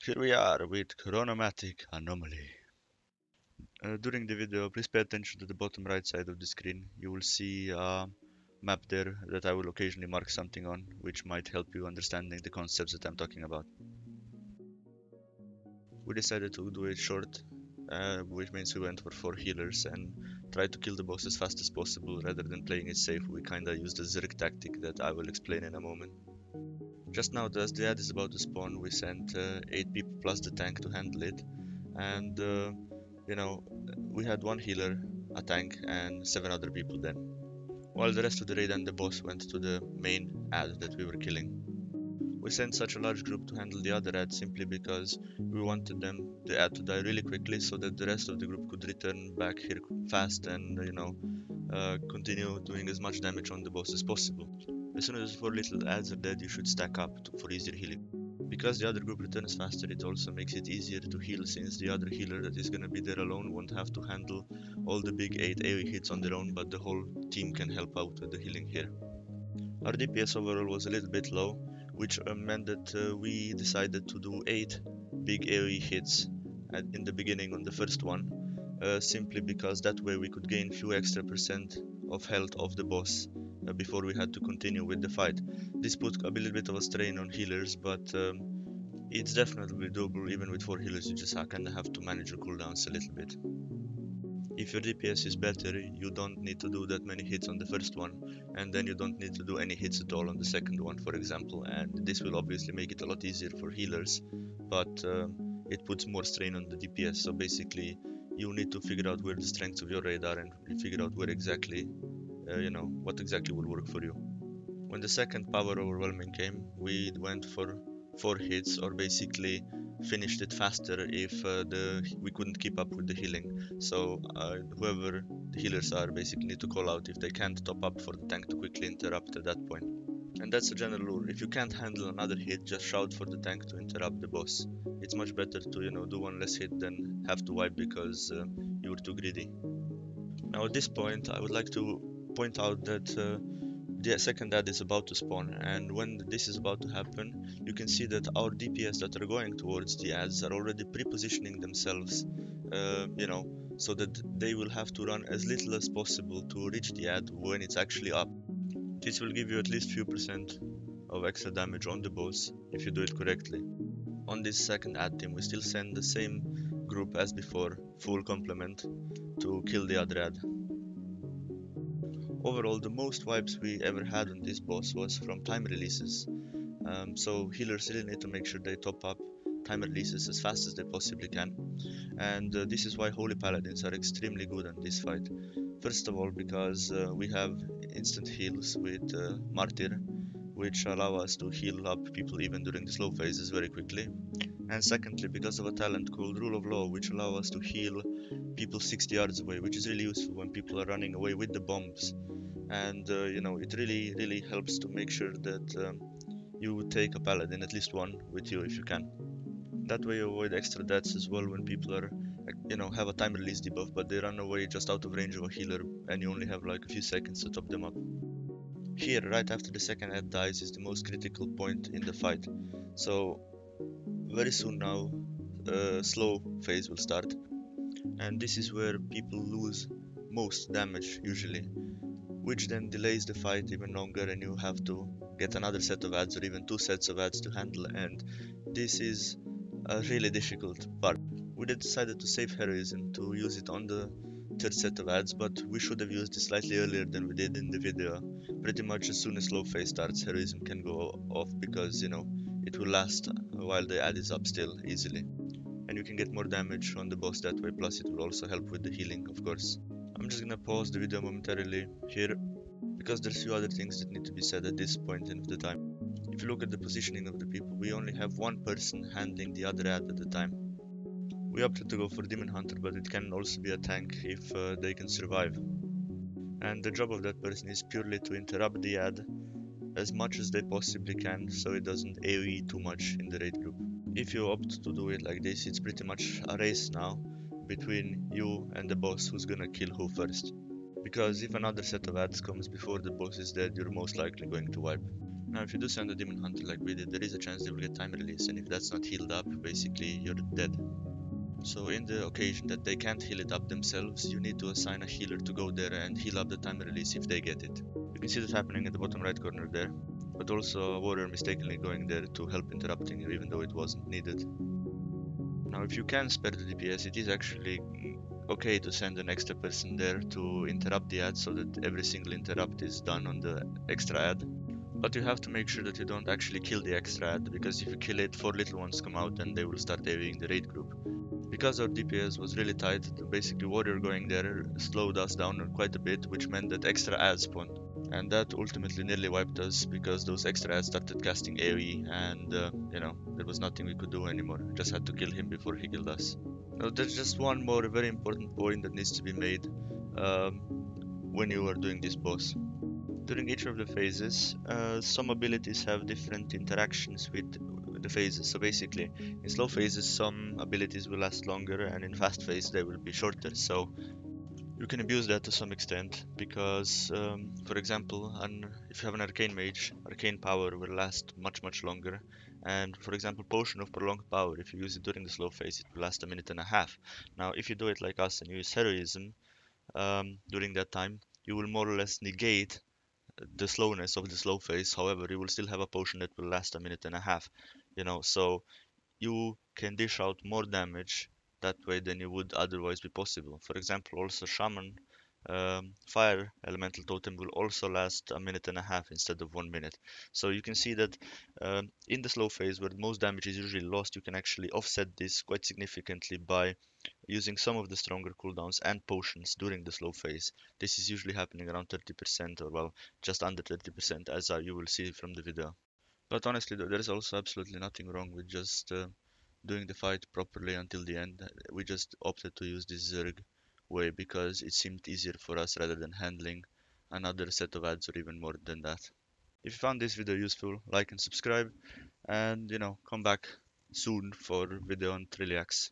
Here we are with Chronomatic Anomaly. During the video, please pay attention to the bottom right side of the screen. You will see a map there that I will occasionally mark something on, which might help you understanding the concepts that I'm talking about. We decided to do it short, which means we went for 4 healers and tried to kill the boss as fast as possible rather than playing it safe. We kinda used the Zerg tactic that I will explain in a moment. Just now, as the ad is about to spawn, we sent 8 people plus the tank to handle it, and you know, we had 1 healer, a tank, and 7 other people then, while the rest of the raid and the boss went to the main ad that we were killing. We sent such a large group to handle the other ad simply because we wanted the ad to die really quickly so that the rest of the group could return back here fast and, continue doing as much damage on the boss as possible. As soon as 4 little ads are dead, you should stack up for easier healing. Because the other group returns faster, it also makes it easier to heal, since the other healer that is gonna be there alone won't have to handle all the big 8 AoE hits on their own, but the whole team can help out with the healing here. Our DPS overall was a little bit low, which meant that we decided to do 8 big AoE hits in the beginning on the first one, simply because that way we could gain few extra percent of health of the boss before we had to continue with the fight. This put a little bit of a strain on healers, but it's definitely doable. Even with 4 healers, you just kinda have to manage your cooldowns a little bit. If your DPS is better, you don't need to do that many hits on the first one, and then you don't need to do any hits at all on the second one, for example, and this will obviously make it a lot easier for healers, but it puts more strain on the DPS. So basically, you need to figure out where the strengths of your raid are and figure out where exactly, what exactly will work for you. When the second power overwhelming came, we went for 4 hits, or basically finished it faster if we couldn't keep up with the healing. So whoever the healers are basically need to call out if they can't top up for the tank to quickly interrupt at that point. And that's a general rule. If you can't handle another hit, just shout for the tank to interrupt the boss. It's much better to do 1 less hit than have to wipe because you were too greedy. Now at this point, I would like to point out that the second ad is about to spawn, and when this is about to happen, you can see that our DPS that are going towards the ads are already pre-positioning themselves, so that they will have to run as little as possible to reach the ad when it's actually up. This will give you at least few percent of extra damage on the boss if you do it correctly. On this second ad team, we still send the same group as before, full complement, to kill the other ad. Overall, the most wipes we ever had on this boss was from time releases, so healers really need to make sure they top up time releases as fast as they possibly can, and this is why Holy Paladins are extremely good on this fight. First of all, because we have instant heals with Martyr, which allow us to heal up people even during the slow phases very quickly, and secondly, because of a talent called Rule of Law, which allow us to heal people 60 yards away, which is really useful when people are running away with the bombs. And it really helps to make sure that you take a paladin, at least one, with you if you can. That way you avoid extra deaths as well when people are, have a time release debuff, but they run away just out of range of a healer, and you only have like a few seconds to top them up. Here, right after the second ad dies, is the most critical point in the fight. So very soon now, slow phase will start, and this is where people lose most damage usually, which then delays the fight even longer, and you have to get another set of ads or even 2 sets of ads to handle, and this is a really difficult part. We decided to save heroism to use it on the third set of ads, but we should have used it slightly earlier than we did in the video. Pretty much as soon as slow phase starts, heroism can go off because it will last while the ad is up still easily, and you can get more damage on the boss that way, plus it will also help with the healing, of course. I'm just gonna pause the video momentarily here because there's few other things that need to be said at this point in the time. If you look at the positioning of the people, we only have 1 person handling the other ad at the time. We opted to go for Demon Hunter, but it can also be a tank if they can survive. And the job of that person is purely to interrupt the ad as much as they possibly can, so it doesn't AoE too much in the raid group. If you opt to do it like this, it's pretty much a race now between you and the boss who's gonna kill who first. Because if another set of ads comes before the boss is dead, you're most likely going to wipe. Now if you do send a Demon Hunter like we did, there is a chance they will get time release, and if that's not healed up, basically you're dead. So in the occasion that they can't heal it up themselves, you need to assign a healer to go there and heal up the time release if they get it. You can see that happening in the bottom right corner there, but also a warrior mistakenly going there to help interrupting you even though it wasn't needed. Now if you can spare the DPS, it is actually okay to send an extra person there to interrupt the ad so that every single interrupt is done on the extra ad. But you have to make sure that you don't actually kill the extra ad, because if you kill it, 4 little ones come out and they will start AoEing the raid group. Because our DPS was really tight, basically warrior going there slowed us down quite a bit, which meant that extra ads spawned. And that ultimately nearly wiped us because those extra ads started casting AoE and, there was nothing we could do anymore. Just had to kill him before he killed us. Now there's just one more very important point that needs to be made when you are doing this boss. During each of the phases, some abilities have different interactions with the phases. So basically, in slow phases, some abilities will last longer, and in fast phase, they will be shorter. So you can abuse that to some extent because, for example, if you have an arcane mage, arcane power will last much longer. And for example, potion of prolonged power, if you use it during the slow phase, it will last a minute and a half. Now, if you do it like us and use heroism during that time, you will more or less negate the slowness of the slow phase. However, you will still have a potion that will last a minute and a half, so you can dish out more damage that way than you would otherwise be possible. For example, also Shaman Fire Elemental Totem will also last a minute and a half instead of 1 minute. So you can see that in the slow phase, where most damage is usually lost, you can actually offset this quite significantly by using some of the stronger cooldowns and potions during the slow phase. This is usually happening around 30%, or well, just under 30%, as you will see from the video. But honestly, there is also absolutely nothing wrong with just doing the fight properly until the end. We just opted to use this Zerg way because it seemed easier for us rather than handling another set of ads or even more than that. If you found this video useful, like and subscribe, and come back soon for video on Trilliax.